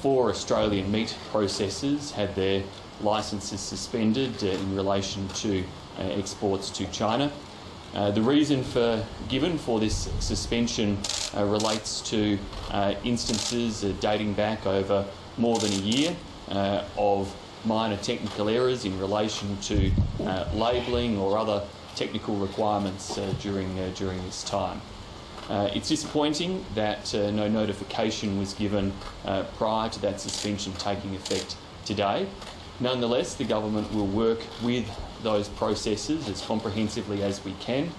4 Australian meat processors had their licences suspended in relation to exports to China. The reason given for this suspension relates to instances dating back over more than a year of minor technical errors in relation to labelling or other technical requirements during this time. It's disappointing that no notification was given prior to that suspension taking effect today. Nonetheless, the government will work with those processors as comprehensively as we can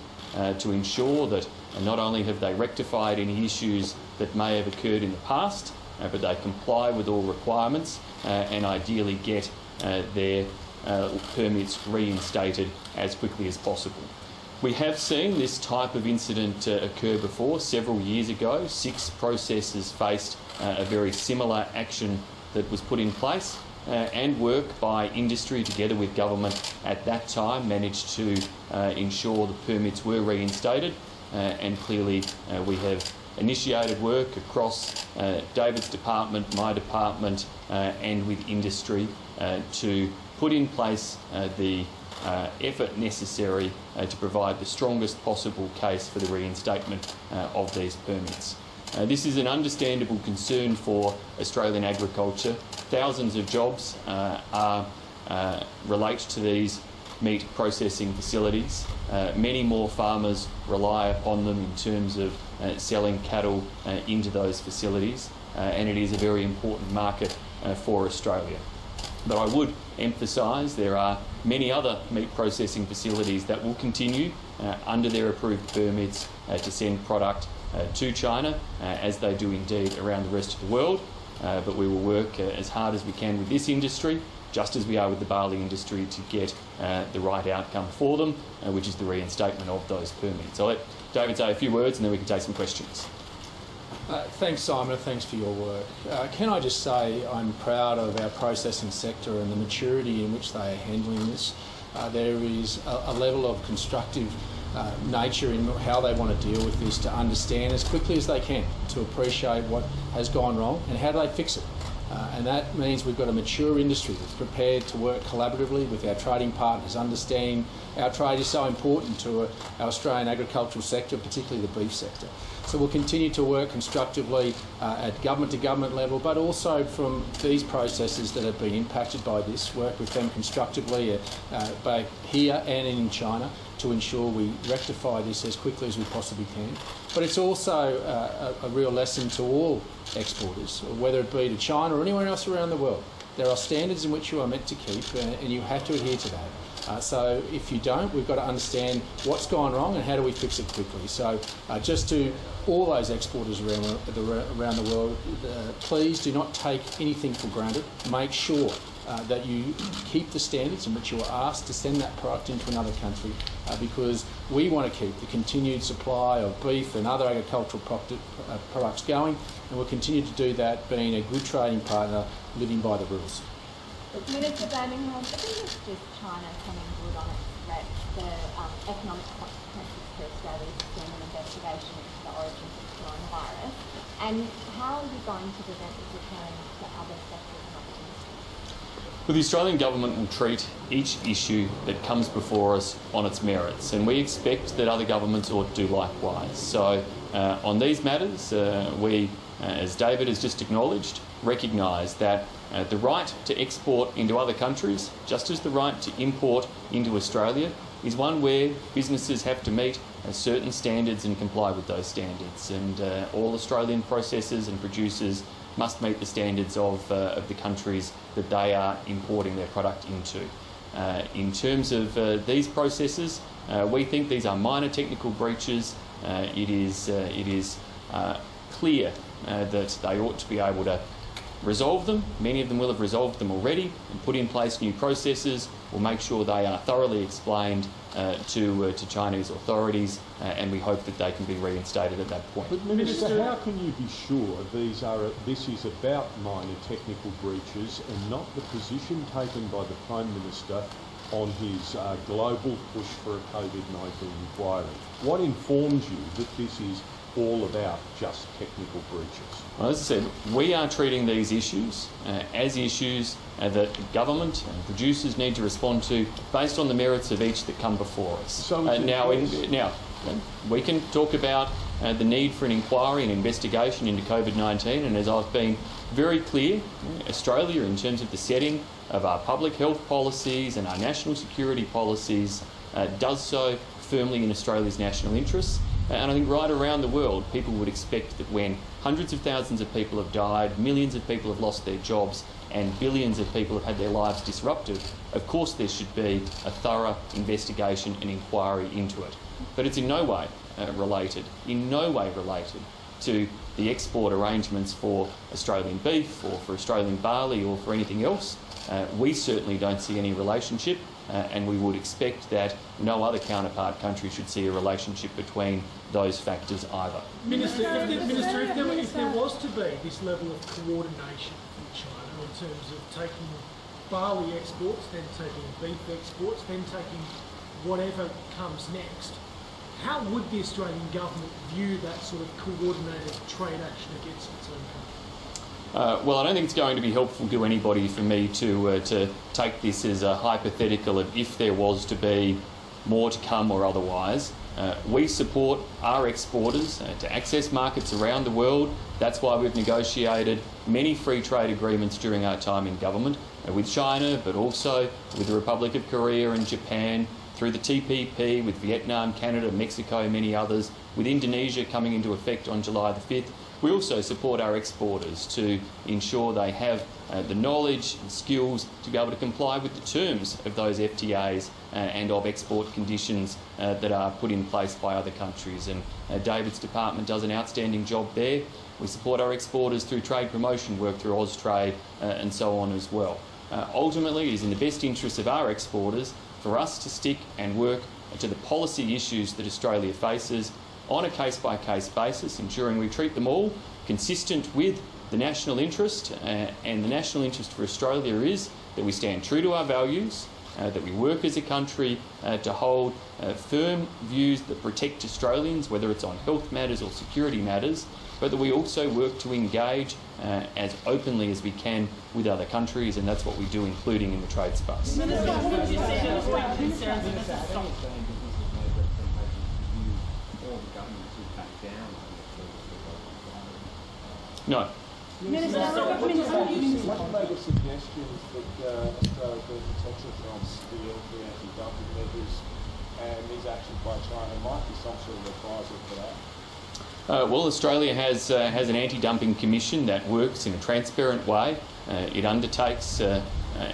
to ensure that not only have they rectified any issues that may have occurred in the past, but they comply with all requirements and ideally get their permits reinstated as quickly as possible. We have seen this type of incident occur before. Several years ago, 6 processors faced a very similar action that was put in place, and work by industry together with government at that time managed to ensure the permits were reinstated, and clearly we have initiated work across David's department, my department, and with industry to put in place the effort necessary to provide the strongest possible case for the reinstatement of these permits. This is an understandable concern for Australian agriculture. Thousands of jobs relate to these meat processing facilities. Many more farmers rely upon them in terms of selling cattle into those facilities, and it is a very important market for Australia. But I would emphasise there are many other meat processing facilities that will continue under their approved permits to send product to China, as they do indeed around the rest of the world. But we will work as hard as we can with this industry, just as we are with the barley industry, to get the right outcome for them, which is the reinstatement of those permits. I'll let David say a few words and then we can take some questions. Thanks, Simon, and thanks for your work. Can I just say I'm proud of our processing sector and the maturity in which they are handling this. There is a level of constructive nature in how they want to deal with this, to understand as quickly as they can, to appreciate what has gone wrong and how do they fix it. And that means we've got a mature industry that's prepared to work collaboratively with our trading partners, understanding our trade is so important to our Australian agricultural sector, particularly the beef sector. So we'll continue to work constructively at government-to-government level, but also from these processes that have been impacted by this, work with them constructively both here and in China to ensure we rectify this as quickly as we possibly can. But it's also a real lesson to all exporters, whether it be to China or anywhere else around the world. There are standards in which you are meant to keep, and you have to adhere to that. So if you don't, we've got to understand what's gone wrong and how do we fix it quickly. So just to all those exporters around the world, please do not take anything for granted. Make sure that you keep the standards in which you are asked to send that product into another country, because we want to keep the continued supply of beef and other agricultural products going, and we'll continue to do that being a good trading partner living by the rules. Minister Birmingham, isn't this just China coming good on its threat, the economic consequences for Australia to send an investigation into the origins of the coronavirus? And how are you going to prevent this occurring to other sectors and other industries? Well, the Australian government will treat each issue that comes before us on its merits, and we expect that other governments ought to do likewise. So on these matters, we, as David has just acknowledged, recognise that the right to export into other countries, just as the right to import into Australia, is one where businesses have to meet certain standards and comply with those standards. And all Australian processors and producers must meet the standards of the countries that they are importing their product into. In terms of these processes, we think these are minor technical breaches. It is clear that they ought to be able to resolve them. Many of them will have resolved them already and put in place new processes. We'll make sure they are thoroughly explained to Chinese authorities, and we hope that they can be reinstated at that point. But Minister, how can you be sure this is about minor technical breaches and not the position taken by the Prime Minister on his global push for a COVID-19 inquiry? What informs you that this is all about just technical breaches? Well, as I said, we are treating these issues as issues that government and producers need to respond to based on the merits of each that come before us. So now, we can talk about the need for an inquiry and investigation into COVID-19, and as I've been very clear, Australia, in terms of the setting of our public health policies and our national security policies, does so firmly in Australia's national interests. And I think right around the world, people would expect that when hundreds of thousands of people have died, millions of people have lost their jobs, and billions of people have had their lives disrupted, of course there should be a thorough investigation and inquiry into it. But it's in no way related to the export arrangements for Australian beef or for Australian barley or for anything else. We certainly don't see any relationship, and we would expect that no other counterpart country should see a relationship between those factors either. Minister, if there was to be this level of coordination from China in terms of taking barley exports, then taking beef exports, then taking whatever comes next, how would the Australian government view that sort of coordinated trade action against its own country? Well, I don't think it's going to be helpful to anybody for me to take this as a hypothetical of if there was to be more to come or otherwise. We support our exporters to access markets around the world. That's why we've negotiated many free trade agreements during our time in government with China, but also with the Republic of Korea and Japan, through the TPP with Vietnam, Canada, Mexico, many others, with Indonesia coming into effect on July the 5th. We also support our exporters to ensure they have the knowledge and skills to be able to comply with the terms of those FTAs and of export conditions that are put in place by other countries. And David's department does an outstanding job there. We support our exporters through trade promotion work through Austrade and so on as well. Ultimately, it is in the best interest of our exporters for us to stick and work to the policy issues that Australia faces on a case-by-case basis, ensuring we treat them all consistent with the national interest. And the national interest for Australia is that we stand true to our values, that we work as a country to hold firm views that protect Australians, whether it's on health matters or security matters, but that we also work to engage as openly as we can with other countries, and that's what we do, including in the trade space. No. Minister, what made the suggestions that Australia could potentially steal the anti-dumping measures, and these actions by China might be some sort of reprisal for that? Well, Australia has an anti-dumping commission that works in a transparent way. It undertakes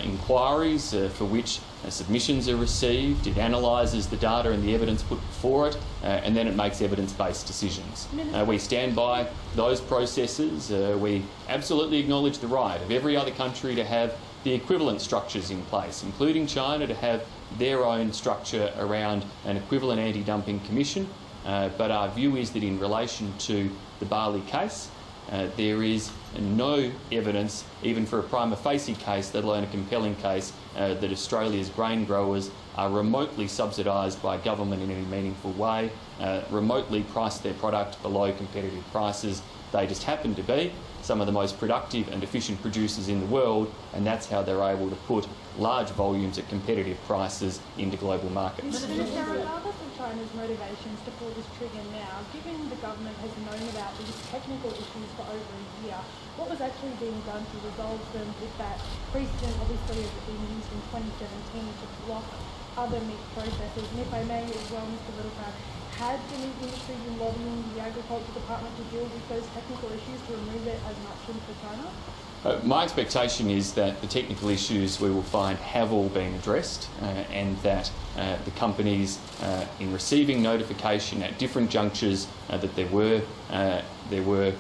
inquiries for which submissions are received. It analyses the data and the evidence put before it, and then it makes evidence-based decisions. We stand by those processes. We absolutely acknowledge the right of every other country to have the equivalent structures in place, including China to have their own structure around an equivalent anti-dumping commission. But our view is that in relation to the barley case, there is no evidence, even for a prima facie case, let alone a compelling case, that Australia's grain growers are remotely subsidised by government in any meaningful way, remotely price their product below competitive prices. They just happen to be some of the most productive and efficient producers in the world, and that's how they're able to put large volumes at competitive prices into global markets. Regardless of China's motivations to pull this trigger now, given the government has known about these technical issues for over a year, what was actually being done to resolve them with that precedent obviously has been used in 2017 to block other meat processors? And if I may as well, Mr. Littleproud, had the meat industry been lobbying the Agriculture Department to deal with those technical issues to remove it as an option for China? My expectation is that the technical issues we will find have all been addressed, and that the companies, in receiving notification at different junctures that there were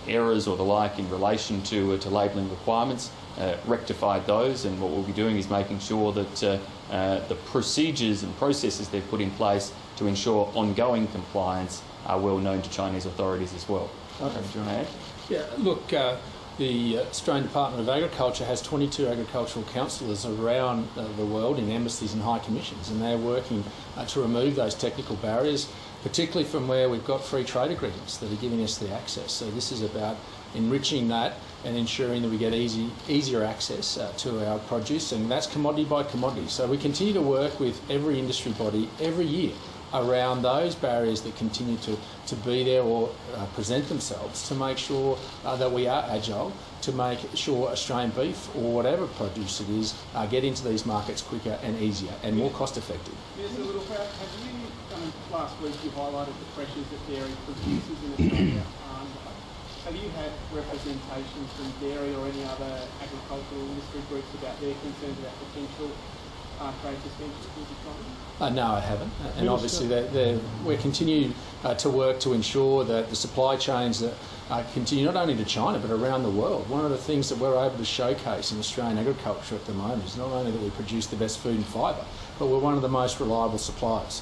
errors or the like in relation to labelling requirements, rectified those, and what we'll be doing is making sure that the procedures and processes they've put in place to ensure ongoing compliance are well known to Chinese authorities as well. Okay, do you want to add? Yeah, look, the Australian Department of Agriculture has 22 agricultural counsellors around the world in embassies and high commissions, and they're working to remove those technical barriers. particularly from where we've got free trade agreements that are giving us the access. So this is about enriching that and ensuring that we get easier access to our produce, and that's commodity by commodity. So we continue to work with every industry body every year around those barriers that continue to be there or present themselves, to make sure that we are agile, to make sure Australian beef or whatever produce it is get into these markets quicker and easier and more cost effective. Minister Littleproud, have you, last week you highlighted the pressures that dairy producers in Australia are under. Have you had representations from dairy or any other agricultural industry groups about their concerns about potential trade suspensions with China? No, I haven't. And obviously we continue to work to ensure that the supply chains that continue not only to China but around the world. One of the things that we're able to showcase in Australian agriculture at the moment is not only that we produce the best food and fibre, but we're one of the most reliable suppliers.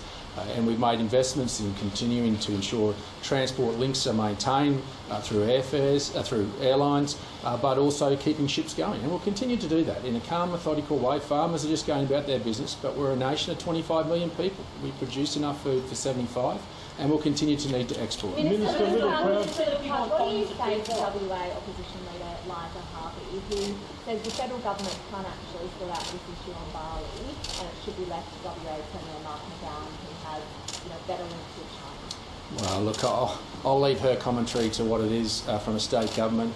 And we've made investments in continuing to ensure transport links are maintained through airfares, through airlines, but also keeping ships going. And we'll continue to do that in a calm, methodical way. Farmers are just going about their business, but we're a nation of 25 million people. We produce enough food for 75, and we'll continue to need to export. Minister Littleproud, what do you say to WA opposition leader Liza Harvey, who says the federal government can't actually sort out this issue on barley, and it should be left to WA Premier Mark McGowan, who has better links with China? Well, look, I'll leave her commentary to what it is from a state government.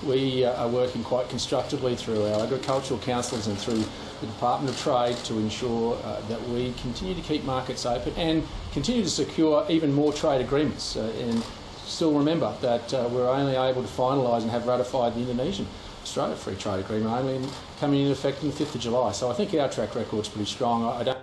We are working quite constructively through our agricultural councils and through the Department of Trade to ensure that we continue to keep markets open and continue to secure even more trade agreements. And still remember that we're only able to finalise and have ratified the Indonesian-Australia Free Trade Agreement only coming into effect on the 5th of July. So I think our track record's pretty strong. I don't